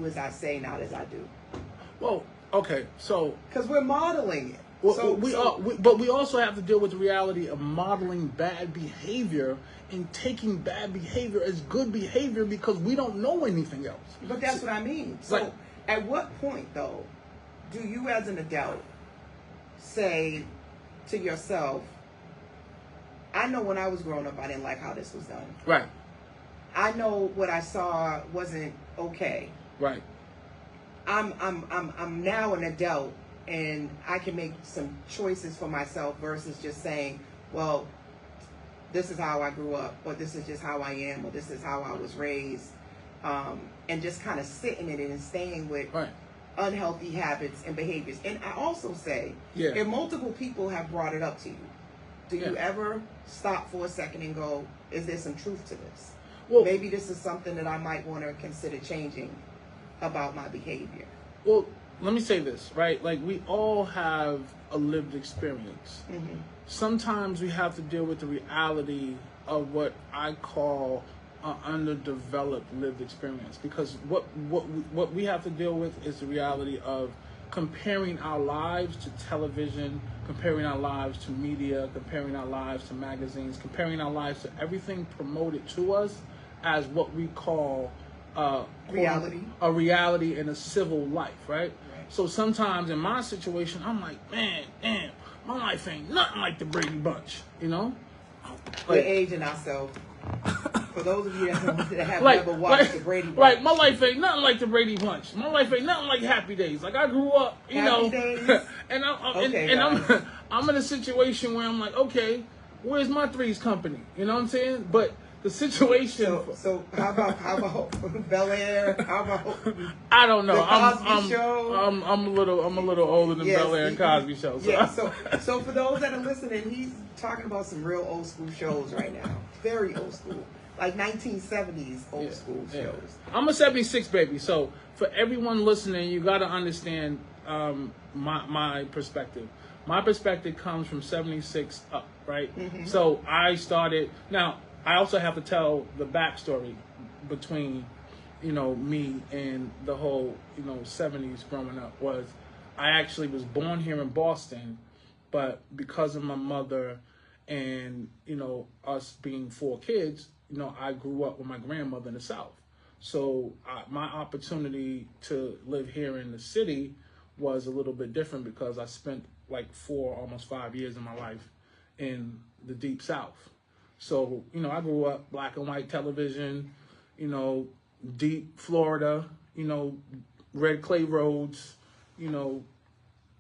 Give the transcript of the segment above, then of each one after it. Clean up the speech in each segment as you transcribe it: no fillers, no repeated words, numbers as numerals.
as I say, not as I do. Well, okay, so because we're modeling it. Well, but we also have to deal with the reality of modeling bad behavior and taking bad behavior as good behavior because we don't know anything else. But that's what I mean. So at what point, though, do you as an adult say to yourself, I know when I was growing up, I didn't like how this was done. Right. I know what I saw wasn't okay. Right. I'm now an adult and I can make some choices for myself versus just saying, well, this is how I grew up, or this is just how I am, or this is how I was raised, and just kind of sitting in it and staying with unhealthy habits and behaviors. And I also say, if multiple people have brought it up to you, do you ever stop for a second and go, is there some truth to this? Well, maybe this is something that I might want to consider changing about my behavior. Well, let me say this, right? Like, we all have a lived experience. Mm-hmm. Sometimes we have to deal with the reality of what I call an underdeveloped lived experience, because what we have to deal with is the reality of comparing our lives to television, comparing our lives to media, comparing our lives to magazines, comparing our lives to everything promoted to us as what we call reality in a civil life, right? So sometimes in my situation, I'm like, man, damn, my life ain't nothing like the Brady Bunch, you know? We're aging ourselves. For those of you that have never watched the Brady Bunch. Right, my life ain't nothing like the Brady Bunch. My life ain't nothing like Happy Days. Like, I grew up, you know. Days? And I'm in a situation where I'm like, okay, where's my Three's Company? You know what I'm saying? But the situation. So how about Bel Air? How about I don't know. The Cosby Show? I'm a little older than Bel Air and Cosby Show. So. Yeah. So for those that are listening, he's talking about some real old school shows right now. Very old school, like 1970s old school shows. I'm a 76 baby, so for everyone listening, you got to understand my perspective. My perspective comes from 76 up, right? Mm-hmm. So I started now. I also have to tell the backstory between, me and the whole, 70s growing up was I actually was born here in Boston, but because of my mother and, us being 4 kids, I grew up with my grandmother in the South. So my opportunity to live here in the city was a little bit different because I spent like 4, almost 5 years of my life in the deep South. So, I grew up black and white television, deep Florida, red clay roads,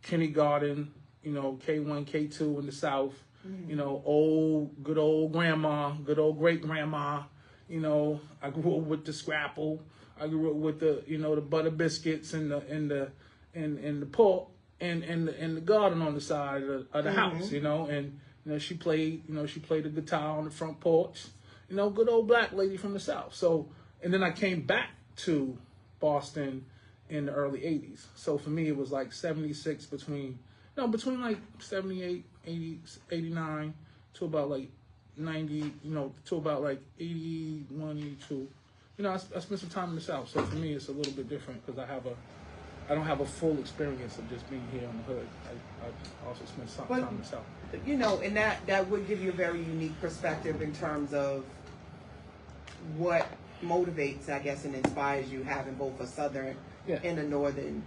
kindergarten, K1, K2 in the South, good old grandma, good old great grandma, I grew up with the scrapple. I grew up with the, the butter biscuits and the pork and the garden on the side of the house, and she played the guitar on the front porch, good old black lady from the South. So, and then I came back to Boston in the early 80s. So for me, it was like 76 between like 78, 80, 89 to about like 90, to about like 81, 82. I spent some time in the South. So for me, it's a little bit different because I don't have a full experience of just being here on the hood. I also spent some time in the South. And that would give you a very unique perspective in terms of what motivates, I guess, and inspires you having both a Southern and a Northern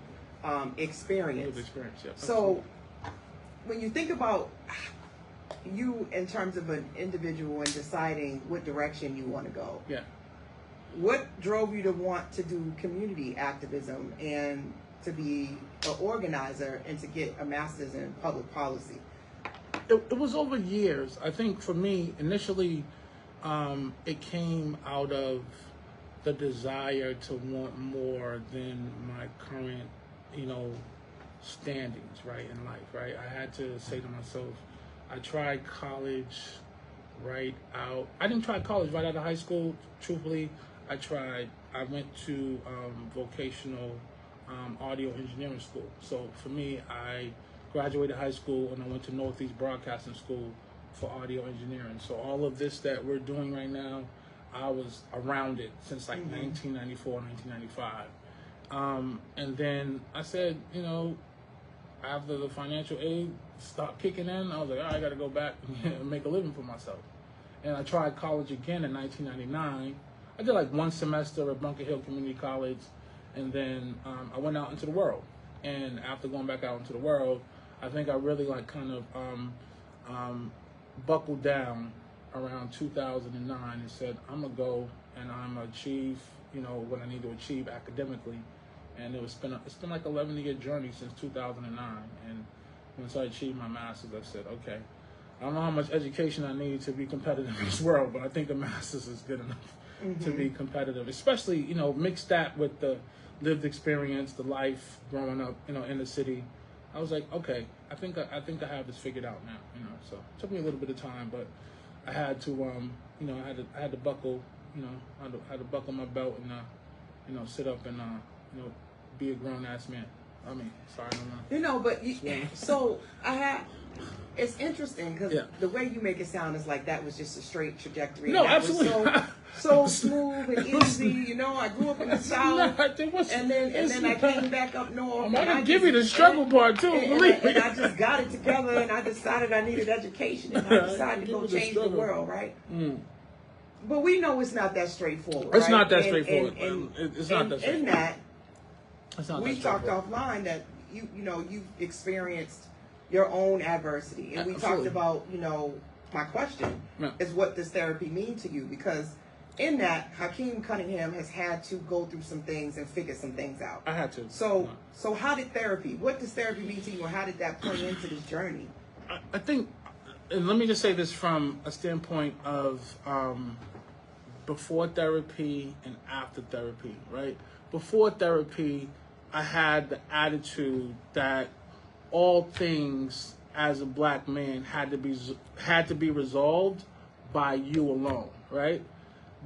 experience. So when you think about you in terms of an individual and deciding what direction you want to go, what drove you to want to do community activism and to be an organizer and to get a master's in public policy? It was over years. I think for me, initially, it came out of the desire to want more than my current, standings, right, in life, right? I had to say to myself, I tried college right out. I didn't try college right out of high school, truthfully. I went to vocational audio engineering school. So for me, I graduated high school and I went to Northeast Broadcasting School for audio engineering. So all of this that we're doing right now, I was around it since like 1994, 1995. And then I said, after the financial aid stopped kicking in, I was like, I got to go back and make a living for myself. And I tried college again in 1999. I did like one semester at Bunker Hill Community College, and then I went out into the world. And after going back out into the world, I think I really like kind of buckled down around 2009 and said, I'm gonna go and I'm gonna achieve, what I need to achieve academically. And it's been like 11-year journey since 2009. And once I achieved my master's, I said, okay, I don't know how much education I need to be competitive in this world, but I think the master's is good enough to be competitive, especially, mix that with the lived experience, the life growing up, in the city. I was like, okay, I think I have this figured out now, So it took me a little bit of time, but I had to, I had to buckle, I had to buckle my belt and, sit up and, be a grown ass man. I mean, sorry, but so it's interesting because the way you make it sound is like that was just a straight trajectory. No, absolutely. Was so smooth and easy. I grew up in the South, and then I came back up north. I'm gonna give you the struggle part too. Believe me. And I just got it together, and I decided I needed education, and I decided to go change the world, right? But we know it's not that straightforward. It's right? not that straightforward. It's not that straightforward. In that, we talked offline that you've experienced your own adversity, and we talked about my question is what does therapy mean to you? Because in that, Hakeem Cunningham has had to go through some things and figure some things out. I had to. So how did therapy? What does therapy mean to you, or how did that play into this journey? I think, and let me just say this from a standpoint of before therapy and after therapy, right? Before therapy, I had the attitude that all things as a black man had to be resolved by you alone, right?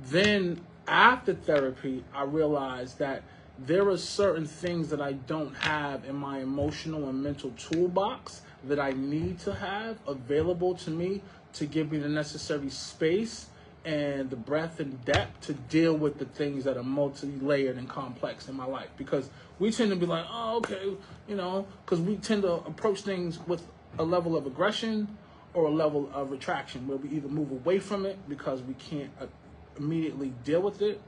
Then after therapy, I realized that there are certain things that I don't have in my emotional and mental toolbox that I need to have available to me to give me the necessary space and the breadth and depth to deal with the things that are multi-layered and complex in my life. Because we tend to be like, oh, okay, because we tend to approach things with a level of aggression or a level of retraction where we either move away from it because we can't immediately deal with it,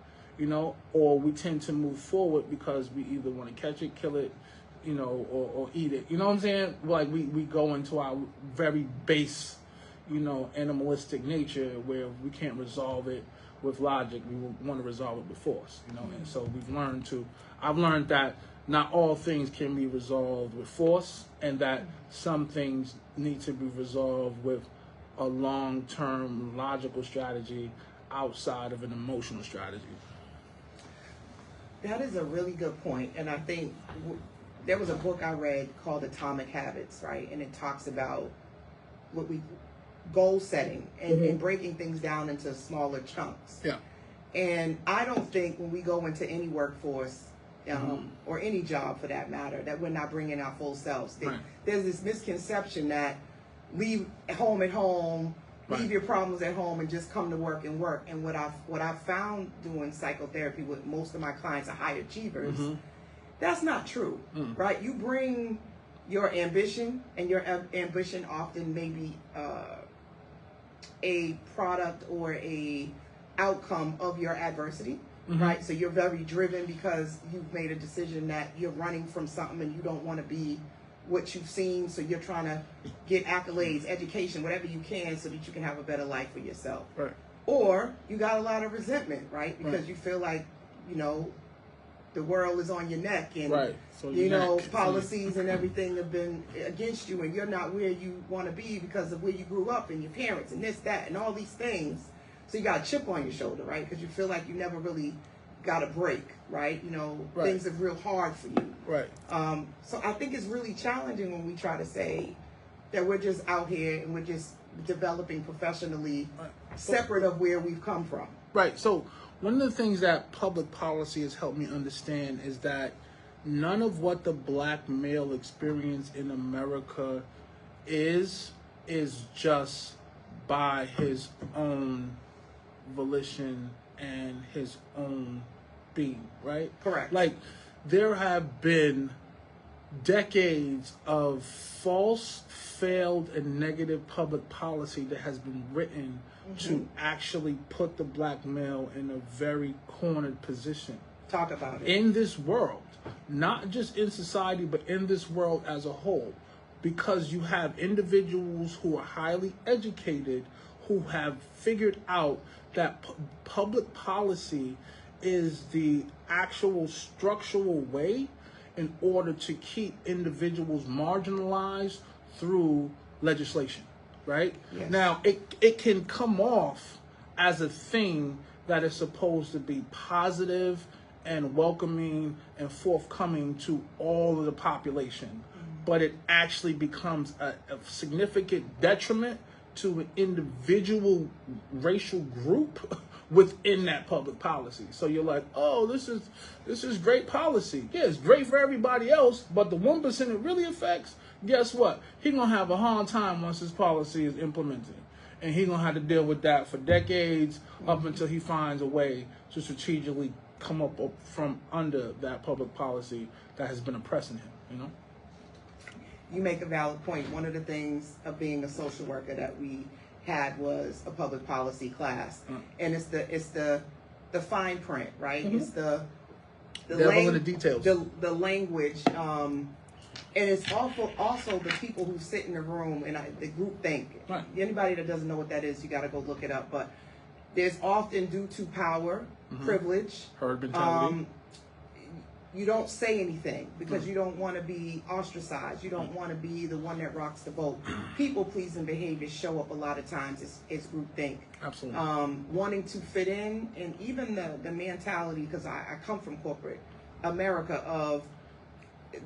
or we tend to move forward because we either want to catch it, kill it, or eat it. You know what I'm saying? Like we go into our very base, animalistic nature where we can't resolve it with logic. We want to resolve it with force, And so I've learned that not all things can be resolved with force, and that some things need to be resolved with a long-term logical strategy outside of an emotional strategy. That is a really good point, and I think there was a book I read called Atomic Habits, right? And it talks about goal setting and breaking things down into smaller chunks. Yeah. And I don't think when we go into any workforce or any job for that matter, that we're not bringing our full selves. There's this misconception that leave home at home, leave your problems at home, and just come to work and work. And what I've found doing psychotherapy with most of my clients are high achievers. That's not true, right? You bring your ambition, and your ambition often may be a product or a outcome of your adversity, right? So you're very driven because you've made a decision that you're running from something and you don't want to be what you've seen, so you're trying to get accolades, education, whatever you can so that you can have a better life for yourself. Right. Or you got a lot of resentment, right? Because you feel like, the world is on your neck, and so policies and everything have been against you, and you're not where you want to be because of where you grew up and your parents and this, that, and all these things. So you got a chip on your shoulder, right? Because you feel like you never really got a break, right? Things are real hard for you. Right. So I think it's really challenging when we try to say that we're just out here and we're just developing professionally separate of where we've come from. Right. So one of the things that public policy has helped me understand is that none of what the black male experience in America is just by his own volition and his own being, right? Correct. Like, there have been decades of false, failed, and negative public policy that has been written to actually put the black male in a very cornered position. Talk about it. In this world, not just in society, but in this world as a whole, because you have individuals who are highly educated who have figured out that public policy is the actual structural way in order to keep individuals marginalized through legislation, right? Yes. Now, it can come off as a thing that is supposed to be positive and welcoming and forthcoming to all of the population, but it actually becomes a significant detriment to an individual racial group within that public policy. So you're like, oh, this is great policy. Yeah, it's great for everybody else, but the 1% it really affects, guess what? He's gonna have a hard time once his policy is implemented. And he's gonna have to deal with that for decades up until he finds a way to strategically come up from under that public policy that has been oppressing him, you know? You make a valid point. One of the things of being a social worker that we had was a public policy class, and it's the fine print, right? It's the devil in the details, the language, and it's also the people who sit in the room and the group think. Right. Anybody that doesn't know what that is, you got to go look it up. But there's often, due to power, privilege, herd mentality. You don't say anything because you don't want to be ostracized. You don't want to be the one that rocks the boat. People-pleasing behaviors show up a lot of times as groupthink. Absolutely. Wanting to fit in, and even the mentality, because I come from corporate America, of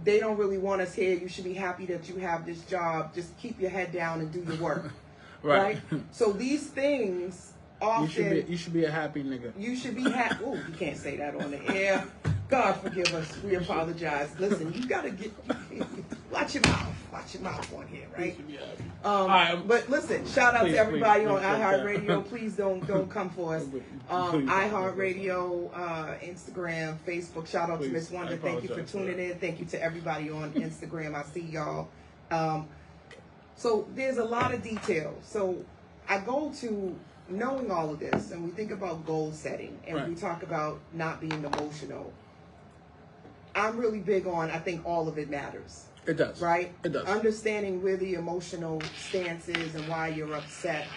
they don't really want us here. You should be happy that you have this job. Just keep your head down and do your work. Right? So these things often... You should be a happy nigga. You should be happy. Oh, you can't say that on the air. God forgive us. We apologize. Listen, you gotta watch your mouth. Watch your mouth on here, right? But listen, shout out to everybody on iHeartRadio. Please don't come for us. iHeartRadio, Instagram, Facebook. Shout out to Miss Wonder. Thank you for tuning in. Thank you to everybody on Instagram. I see y'all. So there's a lot of details. So I go to knowing all of this, and we think about goal setting, and we talk about not being emotional. I'm really big on, I think all of it matters. It does. Right? It does. Understanding where the emotional stance is and why you're upset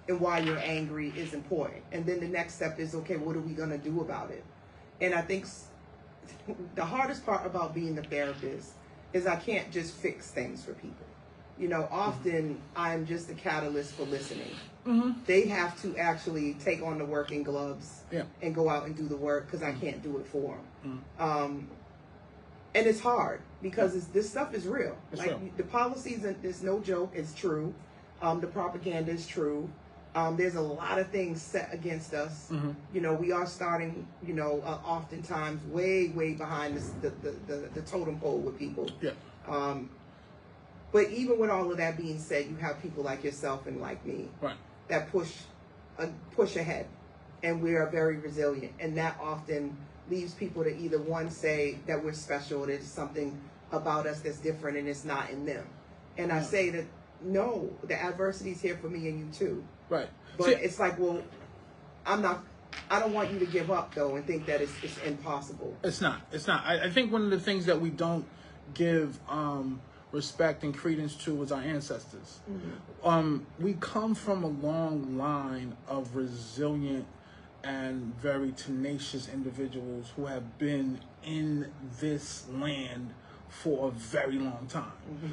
and why you're angry is important. And then the next step is, okay, what are we going to do about it? And I think the hardest part about being the therapist is I can't just fix things for people. You know, often I'm just a catalyst for listening. They have to actually take on the working gloves and go out and do the work because I can't do it for them. And it's hard because this stuff is real. Real. The policies, it's no joke. It's true. The propaganda is true. There's a lot of things set against us. You know, we are starting, you know, oftentimes way behind the totem pole with people. But even with all of that being said, you have people like yourself and like me that push ahead, and we are very resilient. And that often leaves people to either one say that we're special, there's something about us that's different, and it's not in them. And I say that no, the adversity is here for me and you too. Right. But it's like, well, I don't want you to give up though and think that it's impossible. It's not. I think one of the things that we don't give respect and credence to is our ancestors. We come from a long line of resilient and very tenacious individuals who have been in this land for a very long time.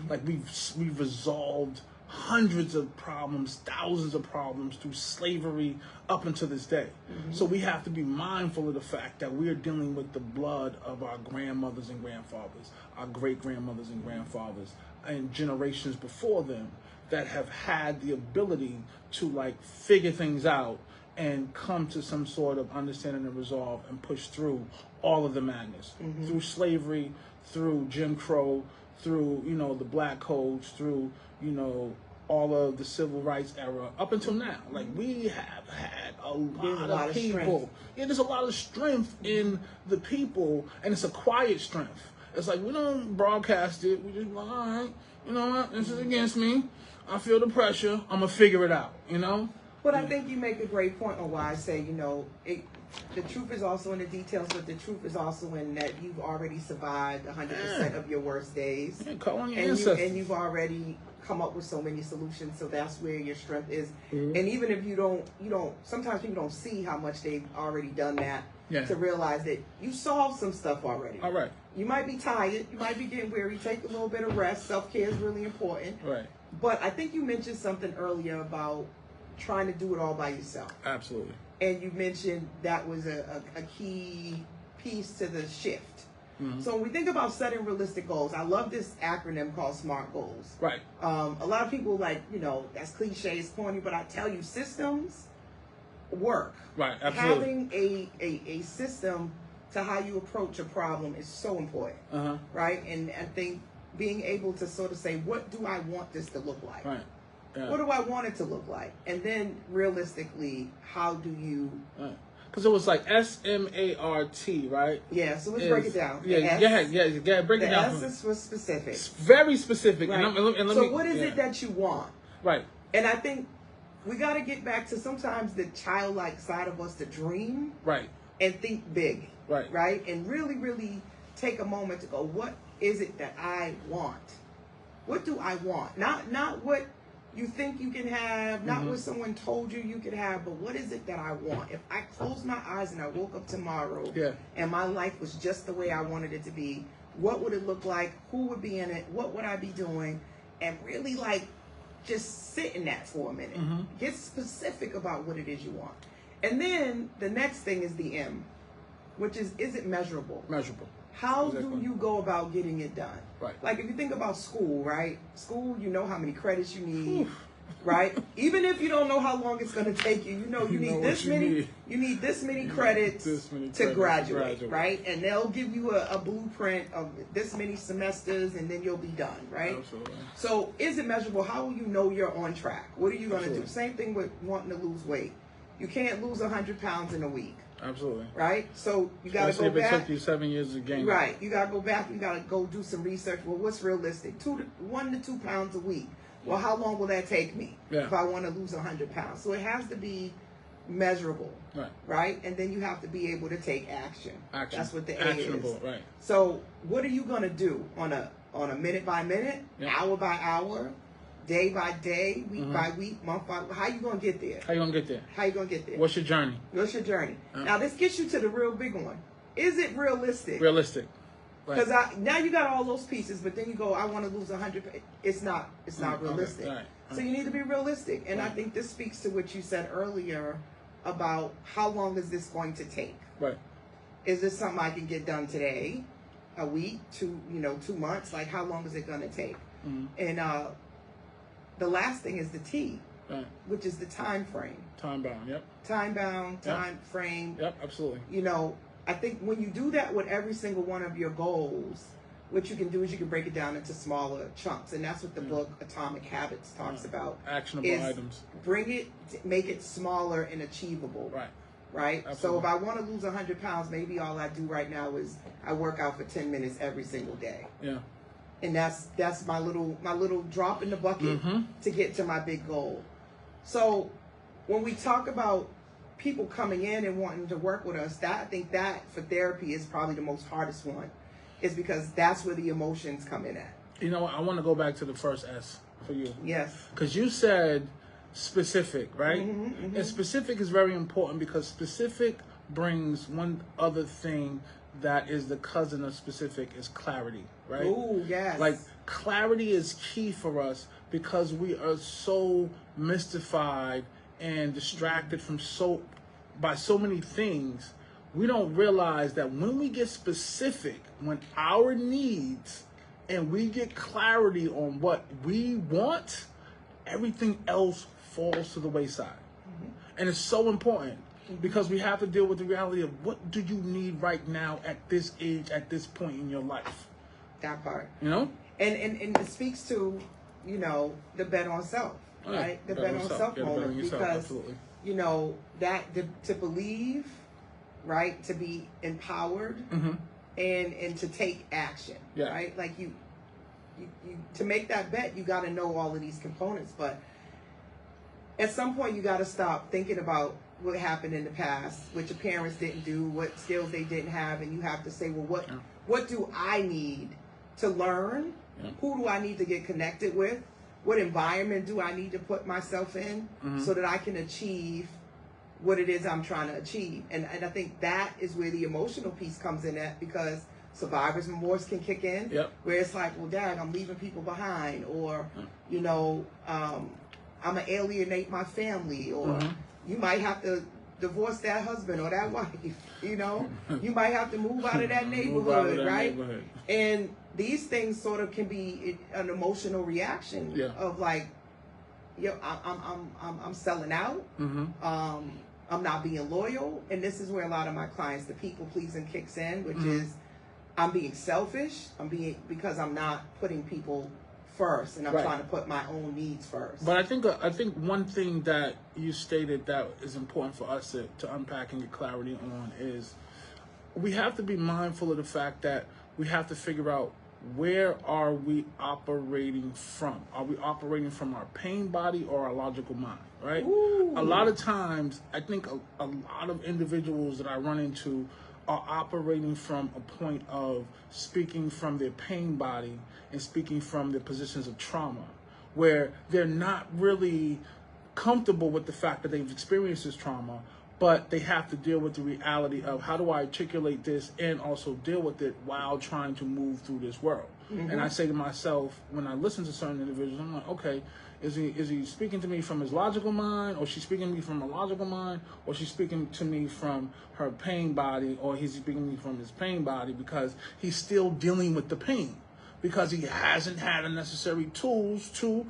Like we've resolved hundreds of problems, thousands of problems through slavery up until this day. So we have to be mindful of the fact that we are dealing with the blood of our grandmothers and grandfathers, our great-grandmothers and grandfathers, and generations before them that have had the ability to like figure things out and come to some sort of understanding and resolve and push through all of the madness, through slavery, through Jim Crow, through, you know, the black codes, through, you know, all of the civil rights era up until now. Like, we have had a lot of people. Yeah, there's a lot of strength in the people, and it's a quiet strength. It's like, we don't broadcast it. We just like, all right, you know what? This is against me. I feel the pressure. I'm going to figure it out, you know? But I think you make a great point on why I say, you know, the truth is also in the details, but the truth is also in that you've already survived 100% of your worst days. Yeah, call on your ancestors. And you've already come up with so many solutions, so that's where your strength is. And even if you don't, sometimes people don't see how much they've already done that to realize that you solved some stuff already. All right. You might be tired, you might be getting weary, take a little bit of rest. Self-care is really important. Right. But I think you mentioned something earlier about trying to do it all by yourself. Absolutely. And you mentioned that was a key piece to the shift. So when we think about setting realistic goals, I love this acronym called SMART goals. Right. A lot of people that's cliche, it's corny, but I tell you, systems work. Right, absolutely. Having a system to how you approach a problem is so important. Right? And I think being able to sort of say, what do I want this to look like? Right. Yeah. What do I want it to look like? And then realistically, how do you... Because it was like SMART, right? Yeah, so let's break it down. Yeah, break it down. The S was specific. It's very specific. Right. So what is it that you want? Right. And I think we got to get back to sometimes the childlike side of us to dream. Right. And think big. Right. Right? And really, really take a moment to go, what is it that I want? What do I want? Not what you think you can have, not what someone told you could have, but what is it that I want? If I closed my eyes and I woke up tomorrow and my life was just the way I wanted it to be, what would it look like? Who would be in it? What would I be doing? And really just sit in that for a minute. Get specific about what it is you want. And then the next thing is the M, which is it measurable? Measurable. How do you go about getting it done? Right. Like if you think about school, right? School, you know how many credits you need, right? Even if you don't know how long it's going to take you, you need this many. You need this many credits to graduate, right? And they'll give you a blueprint of this many semesters, and then you'll be done, right? Absolutely. So is it measurable? How will you know you're on track? What are you going to do? Same thing with wanting to lose weight. You can't lose 100 pounds in a week. Absolutely. Right? So you got to go back. If it took you 7 years to gain. Right. You got to go back. You got to go do some research. Well, what's realistic? 1 to 2 pounds a week. Well, how long will that take me if I want to lose 100 pounds? So it has to be measurable. Right. Right? And then you have to be able to take action. That's what the A Actionable, is. Right. So what are you going to do on a minute by minute, hour by hour, day by day, week by week, month by month? How you going to get there? How you going to get there? How you going to get there? What's your journey? What's your journey? Now, this gets you to the real big one. Is it realistic? Realistic. Because now you got all those pieces, but then you go, I want to lose 100. It's not realistic. Okay. Right. So you need to be realistic. And I think this speaks to what you said earlier about how long is this going to take? Right. Is this something I can get done today, a week, 2 months? Like, how long is it going to take? And the last thing is the T, which is the time frame. Time bound, yep. Time bound, time frame. Yep, absolutely. I think when you do that with every single one of your goals, what you can do is you can break it down into smaller chunks. And that's what the book Atomic Habits talks about. Actionable items. Bring it, make it smaller and achievable. Right. Right? Absolutely. So if I want to lose 100 pounds, maybe all I do right now is I work out for 10 minutes every single day. Yeah. And that's my little drop in the bucket to get to my big goal. So when we talk about people coming in and wanting to work with us, I think that for therapy is probably the most hardest one, is because that's where the emotions come in at. You know what? I want to go back to the first S for you. Yes. Because you said specific, right? And specific is very important because specific brings one other thing that is the cousin of specific is clarity, right? Oh, yes. Like clarity is key for us because we are so mystified and distracted by so many things. We don't realize that when we get specific, when our needs and we get clarity on what we want, everything else falls to the wayside. And it's so important because we have to deal with the reality of what do you need right now at this age, at this point in your life. That part. You know? And it speaks to, the bet on self. right? The bet on self moment, because you know that to believe, right? To be empowered, and to take action, right? Like you to make that bet, you got to know all of these components, but at some point you got to stop thinking about what happened in the past, what your parents didn't do, what skills they didn't have, and you have to say, well, what do I need to learn? Who do I need to get connected with? What environment do I need to put myself in so that I can achieve what it is I'm trying to achieve? And I think that is where the emotional piece comes in at, because survivor's remorse can kick in, where it's like, well, Dad, I'm leaving people behind, or, you know, I'm going to alienate my family, or you might have to divorce that husband or that wife, you know? You might have to move out of that neighborhood, right? And these things sort of can be an emotional reaction of like, yo, I'm selling out. I'm not being loyal. And this is where a lot of my clients, the people pleasing kicks in, which is I'm being selfish. Because I'm not putting people first, and I'm trying to put my own needs first. But I think one thing that you stated that is important for us to unpack and get clarity on is we have to be mindful of the fact that we have to figure out, where are we operating from? Are we operating from our pain body or our logical mind, right? Ooh. A lot of times, I think a lot of individuals that I run into are operating from a point of speaking from their pain body and speaking from their positions of trauma, where they're not really comfortable with the fact that they've experienced this trauma, but they have to deal with the reality of, how do I articulate this and also deal with it while trying to move through this world? And I say to myself, when I listen to certain individuals, I'm like, okay, is he speaking to me from his logical mind, or she's speaking to me from a logical mind, or she's speaking to me from her pain body, or he's speaking to me from his pain body, because he's still dealing with the pain, because he hasn't had the necessary tools to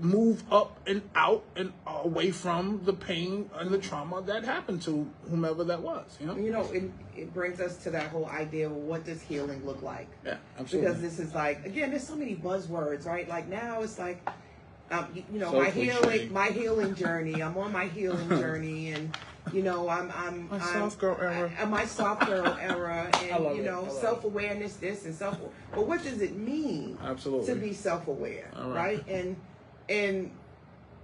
move up and out and away from the pain and the trauma that happened to whomever that was, you know? You know, it brings us to that whole idea of, what does healing look like? Yeah, absolutely. Because this is like, again, there's so many buzzwords, right? Like now it's like, you know, so my healing journey. I'm on my healing journey, and you know, I'm soft girl era. My soft girl era, and you know, self-awareness, this and self. But what does it mean? Absolutely. To be self-aware, right? And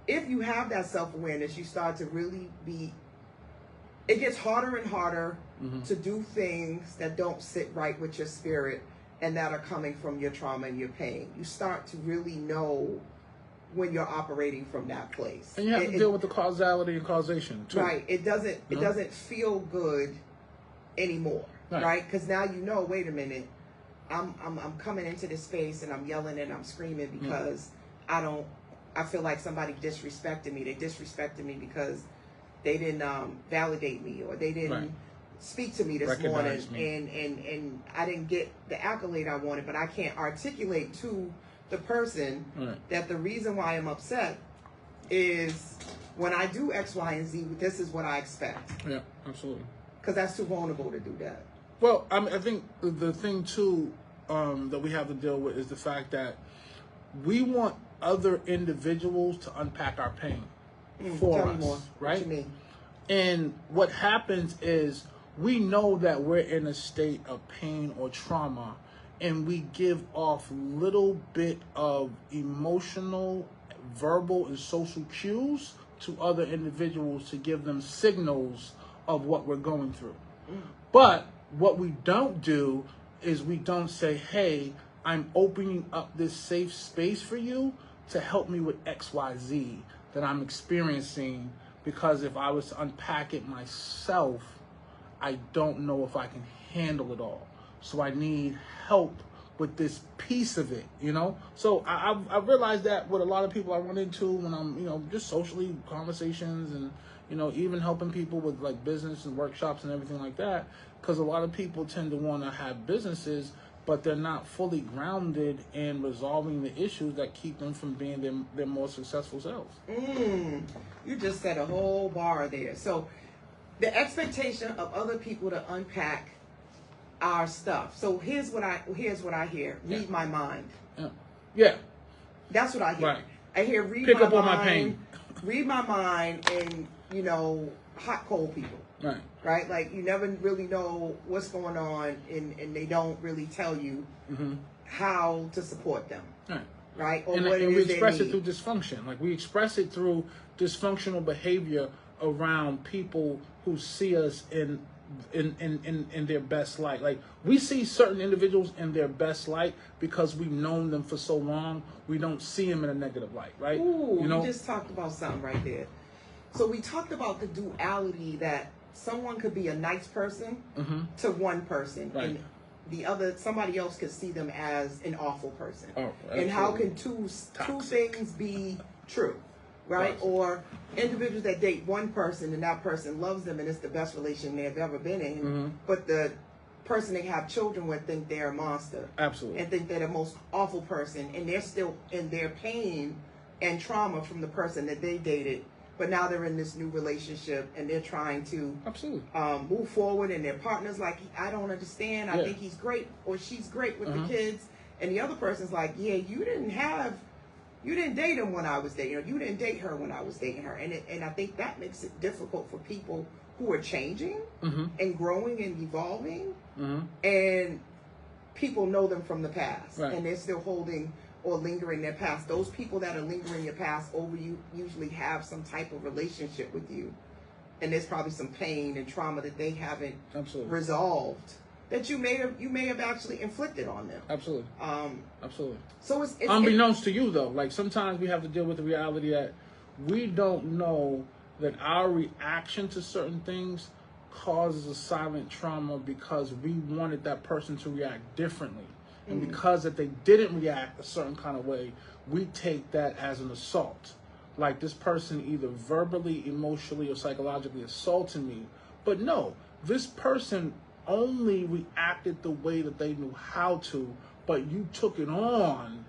if you have that self-awareness, you start to really be. It gets harder and harder to do things that don't sit right with your spirit and that are coming from your trauma and your pain. You start to really know when you're operating from that place, and you have to deal with the causality and causation too. Right. It doesn't feel good anymore, right? Because now you know. Wait a minute, I'm coming into this space and I'm yelling and I'm screaming because I feel like somebody disrespected me. They disrespected me because they didn't validate me, or they didn't speak to me this morning, and I didn't get the accolade I wanted, but I can't articulate to the person that the reason why I'm upset is when I do X, Y, and Z, this is what I expect. Yeah, absolutely. Because that's too vulnerable to do that. Well, I think the thing too that we have to deal with is the fact that we want other individuals to unpack our pain for us, more. Right? What you mean? And what happens is, we know that we're in a state of pain or trauma, and we give off little bit of emotional, verbal, and social cues to other individuals to give them signals of what we're going through. But what we don't do is we don't say, hey, I'm opening up this safe space for you to help me with X, Y, Z that I'm experiencing, because if I was to unpack it myself, I don't know if I can handle it all. So I need help with this piece of it, you know? So I realized that with a lot of people I run into when I'm, you know, just socially conversations and, you know, even helping people with like business and workshops and everything like that, because a lot of people tend to want to have businesses, but they're not fully grounded in resolving the issues that keep them from being their more successful selves. You just said a whole bar there. So the expectation of other people to unpack our stuff. So here's what I hear. Read my mind. Yeah. That's what I hear. Right. I hear read pick my up on mind, my pain. Read my mind, and hot cold people. Right. Right? Like, you never really know what's going on, and they don't really tell you how to support them. Right. Right? Or And what it we is express they it through need. dysfunction. Like, we express it through dysfunctional behavior around people who see us in their best light. Like, we see certain individuals in their best light because we've known them for so long. We don't see them in a negative light, right? Ooh, you just talked about something right there. So we talked about the duality that someone could be a nice person to one person, right. and somebody else could see them as an awful person. Oh, and how can two things be true, right? Or individuals that date one person and that person loves them and it's the best relation they've ever been in, but the person they have children with think they're a monster. Absolutely. And think they're the most awful person, and they're still in their pain and trauma from the person that they dated. But now they're in this new relationship and they're trying to move forward, and their partner's like, I don't understand. I think he's great or she's great with the kids. And the other person's like, yeah, you didn't date him when I was dating her. You didn't date her when I was dating her. And I think that makes it difficult for people who are changing and growing and evolving. And people know them from the past. Right. And they're still holding or lingering their past. Those people that are lingering your past over you usually have some type of relationship with you, and there's probably some pain and trauma that they haven't resolved that you may have actually inflicted on them. Absolutely. So it's unbeknownst to you, though. Like, sometimes we have to deal with the reality that we don't know that our reaction to certain things causes a silent trauma because we wanted that person to react differently. And because that they didn't react a certain kind of way, we take that as an assault. Like, this person either verbally, emotionally, or psychologically assaulted me. But no, this person only reacted the way that they knew how to, but you took it on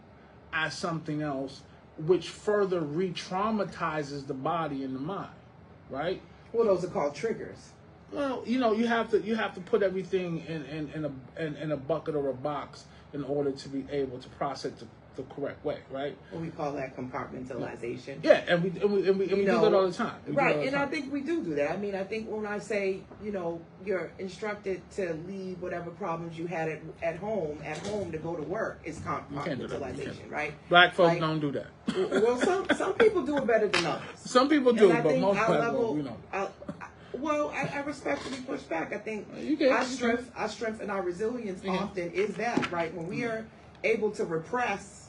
as something else, which further re-traumatizes the body and the mind, right? Well, those are called triggers. Well, you have to put everything in a bucket or a box in order to be able to process it the correct way, right? Well, we call that compartmentalization. Yeah, and we do that all the time. I think we do that. I mean, I think when I say, you're instructed to leave whatever problems you had at home to go to work, is compartmentalization, right? Black folks don't do that. Well, some people do it better than others. Some people do, but most people, Well, I respectfully push back. I think our strength and our resilience often is that, right? When we are able to repress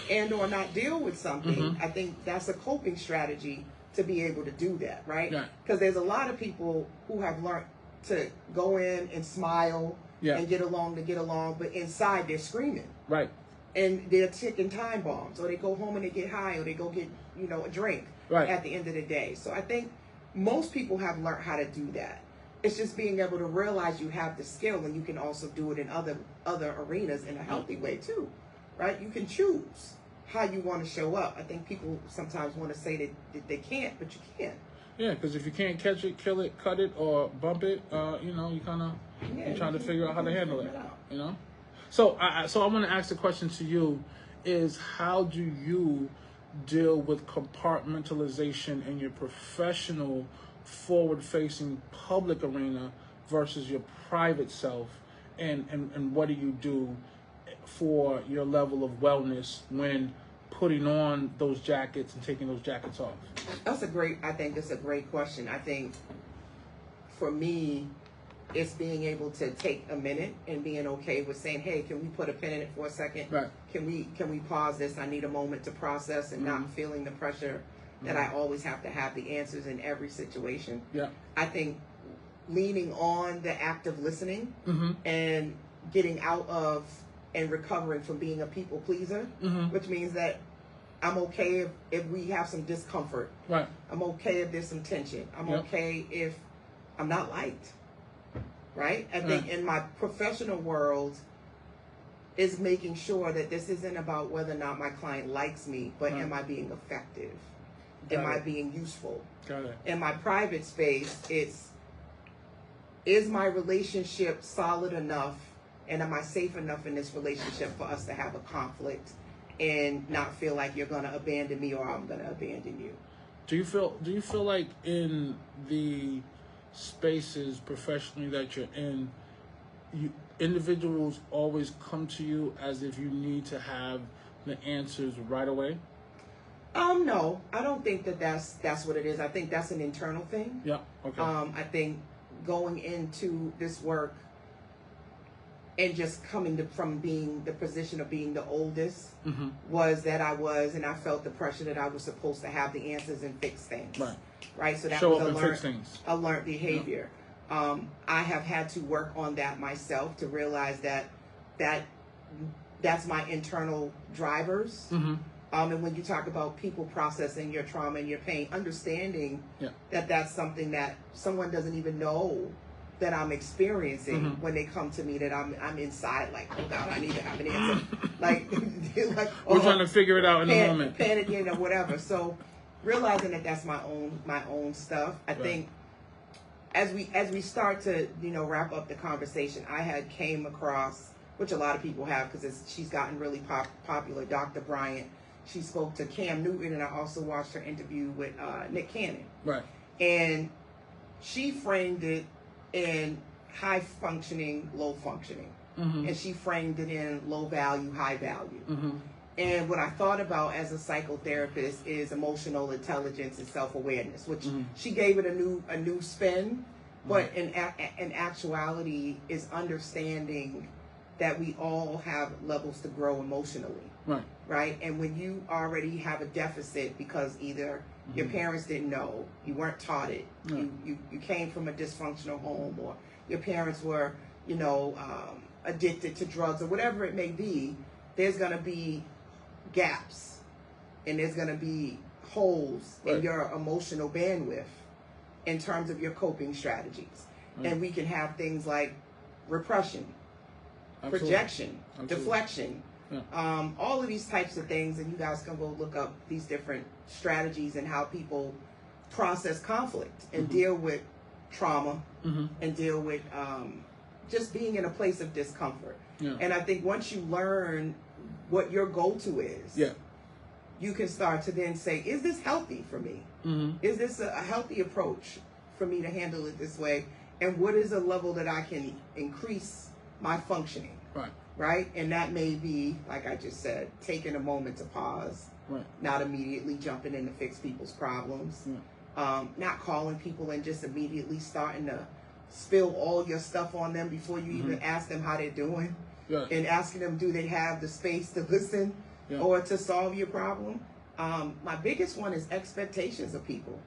and or not deal with something, I think that's a coping strategy to be able to do that, right? Because there's a lot of people who have learned to go in and smile and get along, but inside they're screaming. Right. And they're ticking time bombs, or they go home and they get high, or they go get, a drink at the end of the day. So I think most people have learned how to do that. It's just being able to realize you have the skill, and you can also do it in other arenas in a healthy way too, right? You can choose how you want to show up. I think people sometimes want to say that they can't, but you can. Yeah, because if you can't catch it, kill it, cut it, or bump it, you kind of you're trying to figure out how to handle it. So I want to ask the question to you: is how do you deal with compartmentalization in your professional, forward-facing public arena versus your private self, and what do you do for your level of wellness when putting on those jackets and taking those jackets off? I think that's a great question. I think for me, it's being able to take a minute and being okay with saying, hey, can we put a pin in it for a second? Right. Can we pause this? I need a moment to process, and not feeling the pressure that I always have to have the answers in every situation. Yeah. I think leaning on the active listening and getting out of and recovering from being a people pleaser, which means that I'm okay if we have some discomfort. Right. I'm okay if there's some tension. I'm okay if I'm not liked. Right? I think in my professional world is making sure that this isn't about whether or not my client likes me, but am I being effective? Am I being useful? Got it. In my private space, is my relationship solid enough, and am I safe enough in this relationship for us to have a conflict and not feel like you're going to abandon me or I'm going to abandon you. Do you feel like in the spaces professionally that you're in, individuals always come to you as if you need to have the answers right away? No, I don't think that's what it is. I think that's an internal thing. Yeah. Okay. I think going into this work and just coming from being the position of being the oldest was that and I felt the pressure that I was supposed to have the answers and fix things. Right. So that Show was up and fix things. A learned behavior. Yeah. I have had to work on that myself to realize that's my internal drivers. And when you talk about people processing your trauma and your pain, understanding that that's something that someone doesn't even know that I'm experiencing when they come to me, that I'm inside like, oh God, I need to have an answer. like we're trying to figure it out in the moment, panicking or whatever. So realizing that that's my own stuff. I think as we start to wrap up the conversation, I had came across, which a lot of people have because she's gotten really popular, Dr. Bryant. She spoke to Cam Newton, and I also watched her interview with Nick Cannon. Right. And she framed it in high functioning, low functioning. And she framed it in low value, high value. And what I thought about as a psychotherapist is emotional intelligence and self-awareness, which she gave it a new spin, but in actuality is understanding that we all have levels to grow emotionally. Right. And when you already have a deficit because either your parents didn't know, you weren't taught it, you came from a dysfunctional home, or your parents were, addicted to drugs or whatever it may be, there's going to be gaps and there's going to be holes in your emotional bandwidth in terms of your coping strategies. And we can have things like repression, projection, deflection, all of these types of things, and you guys can go look up these different strategies and how people process conflict and deal with trauma and deal with just being in a place of discomfort. And I think once you learn what your go-to is, you can start to then say, is this healthy for me? Is this a healthy approach for me to handle it this way? And what is a level that I can increase my functioning? Right? And that may be, like I just said, taking a moment to pause, not immediately jumping in to fix people's problems, not calling people and just immediately starting to spill all your stuff on them before you even ask them how they're doing, and asking them, do they have the space to listen or to solve your problem? My biggest one is expectations of people.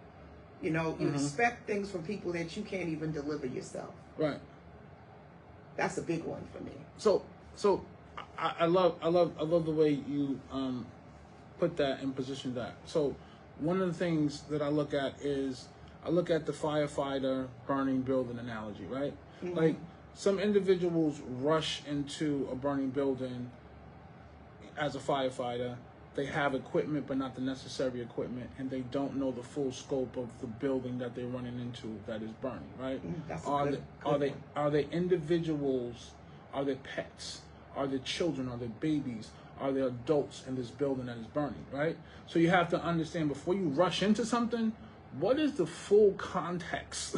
You expect things from people that you can't even deliver yourself. That's a big one for me. So I love the way you put that and position that. So one of the things that I look at is I look at the firefighter burning building analogy, right? Like some individuals rush into a burning building as a firefighter. They have equipment, but not the necessary equipment, and they don't know the full scope of the building that they're running into that is burning, right? Are they individuals? Are they pets? Are they children? Are they babies? Are they adults in this building that is burning, right? So you have to understand before you rush into something, what is the full context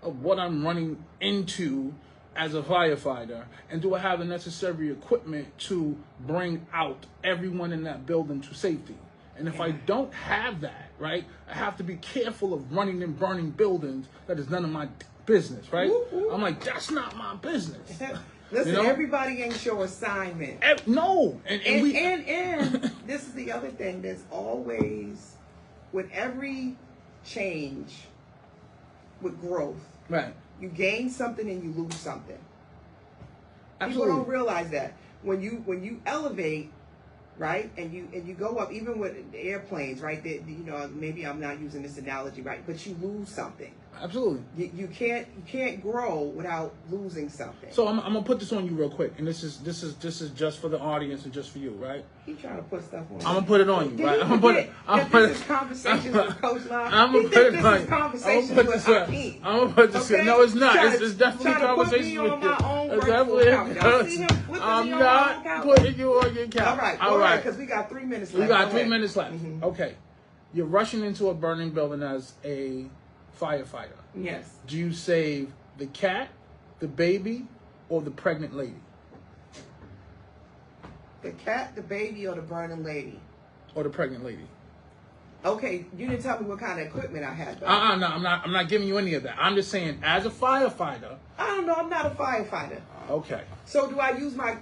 of what I'm running into as a firefighter, and do I have the necessary equipment to bring out everyone in that building to safety? And if I don't have that, right, I have to be careful of running and burning buildings that is none of my business, right? I'm like, that's not my business. Listen, everybody ain't your assignment. No. And this is the other thing. There's always, with every change, with growth, you gain something and you lose something. Absolutely. People don't realize that. When you elevate, right, and you go up, even with airplanes, right, maybe I'm not using this analogy right, but you lose something. Absolutely. You can't grow without losing something. So I'm gonna put this on you real quick, and this is just for the audience and just for you, right? He trying to put stuff on. I'm gonna put it on you, right? I'm gonna put it. This is conversations with Coach Lakisha. I'm gonna put it on you. Conversations with Hakeem. I'm gonna put this. Okay? No, it's not. It's definitely Conversation conversation with you. It's definitely. I'm not putting you on your couch. All right. Because we got 3 minutes left. We got 3 minutes left. Okay. You're rushing into a burning building as a firefighter. Yes. Do you save the cat, the baby, or the pregnant lady? The cat, the baby, or the burning lady? Or the pregnant lady. Okay, you didn't tell me what kind of equipment I had, though. No, I'm not giving you any of that. I'm just saying, as a firefighter. I don't know. I'm not a firefighter. Okay. So do I use my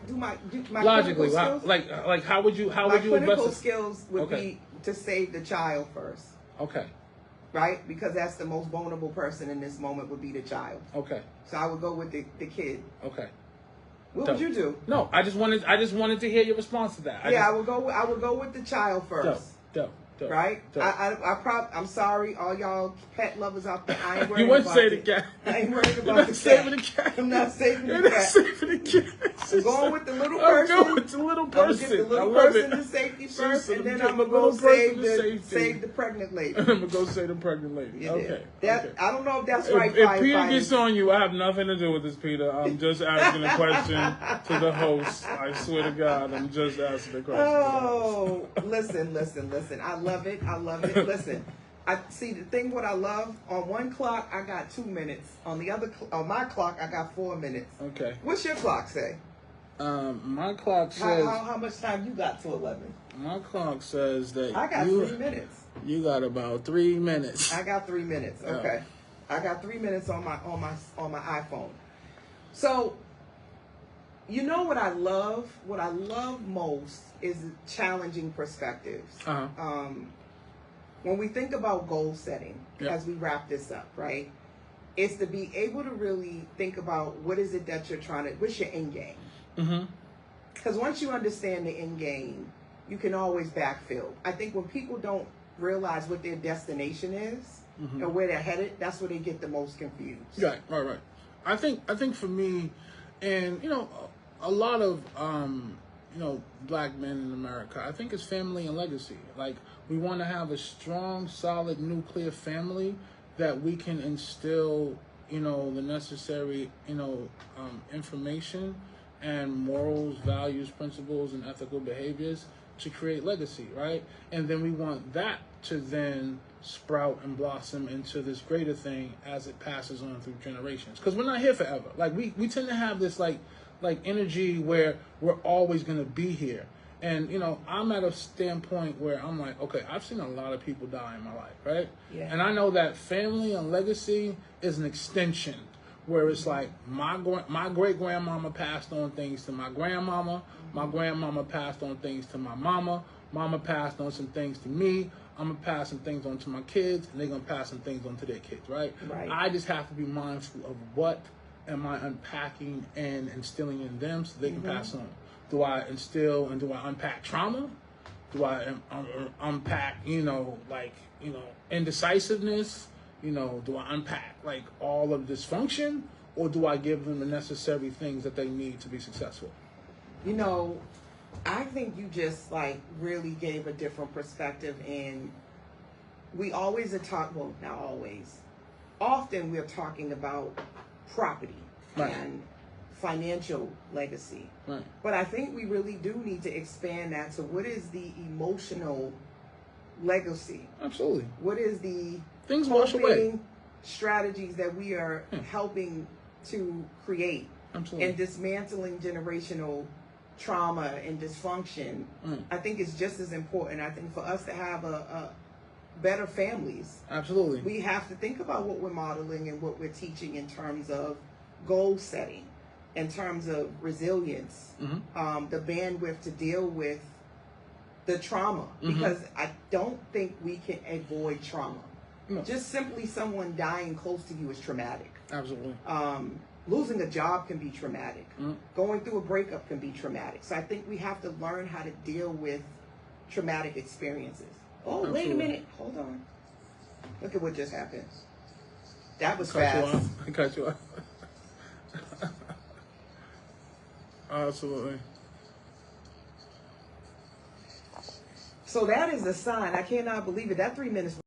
logically? skills? Like how would you my clinical invest? skills would be to save the child first. Okay. Right? Because that's the most vulnerable person in this moment would be the child. Okay. So I would go with the kid. Okay. What would you do? No, I just wanted to hear your response to that. I would go with the child first. Dope. Right? I'm sorry, all y'all pet lovers out there. I ain't worried you wouldn't about say the cat. I ain't worried about You're not the saving cat. the cat. I'm not saving the You're cat. not saving the cat. I'm going with the little person. I'm going with the little person. I'm gonna get the little person to safety first, and then I'm gonna go save the pregnant lady. I'm gonna go save the pregnant lady. Okay. I don't know if that's right. If Peter gets on you, I have nothing to do with this, Peter. I'm just asking a question to the host. I swear to God, I'm just asking a question. Oh, listen. I love it. Listen. I see the thing. What I love, on one clock I got 2 minutes. On the other, on my clock I got 4 minutes. Okay. What's your clock say? My clock says. How much time you got to 11? My clock says that I got 3 minutes. You got about 3 minutes. I got 3 minutes. Okay. I got 3 minutes on my iPhone. So, you know what I love? What I love most is challenging perspectives. When we think about goal setting, as we wrap this up, right? It's to be able to really think about what is it that you're trying to, what's your end game? Because once you understand the end game, you can always backfill. I think when people don't realize what their destination is and where they're headed, that's where they get the most confused. Right. I think for me, and a lot of black men in America, I think it's family and legacy. Like, we want to have a strong, solid, nuclear family that we can instill, the necessary, information and morals, values, principles, and ethical behaviors to create legacy, right? And then we want that to then sprout and blossom into this greater thing as it passes on through generations. Because we're not here forever. Like, we tend to have this like energy where we're always going to be here. And, I'm at a standpoint where I'm like, okay, I've seen a lot of people die in my life, right? Yeah. And I know that family and legacy is an extension where it's like my great-grandmama passed on things to my grandmama, my grandmama passed on things to my mama passed on some things to me, I'm going to pass some things on to my kids, and they're going to pass some things on to their kids, right? I just have to be mindful of what am I unpacking and instilling in them so they can pass on. Do I instill and do I unpack trauma? Do I unpack, indecisiveness? Do I unpack, all of dysfunction? Or do I give them the necessary things that they need to be successful? I think you just, really gave a different perspective. And we always not always. Often we're talking about property and financial legacy. Right. But I think we really do need to expand that to what is the emotional legacy? Absolutely. What is the things wash away strategies that we are helping to create? Absolutely. And dismantling generational trauma and dysfunction. I think it's just as important. I think for us to have a better families. Absolutely. We have to think about what we're modeling and what we're teaching in terms of goal setting, in terms of resilience, the bandwidth to deal with the trauma, because I don't think we can avoid trauma. No. Just simply someone dying close to you is traumatic. Absolutely. Losing a job can be traumatic. Going through a breakup can be traumatic. So I think we have to learn how to deal with traumatic experiences. Oh, absolutely. Wait a minute. Hold on. Look at what just happened. That was cut you fast. off. I cut you off. Absolutely. So that is a sign. I cannot believe it. That 3 minutes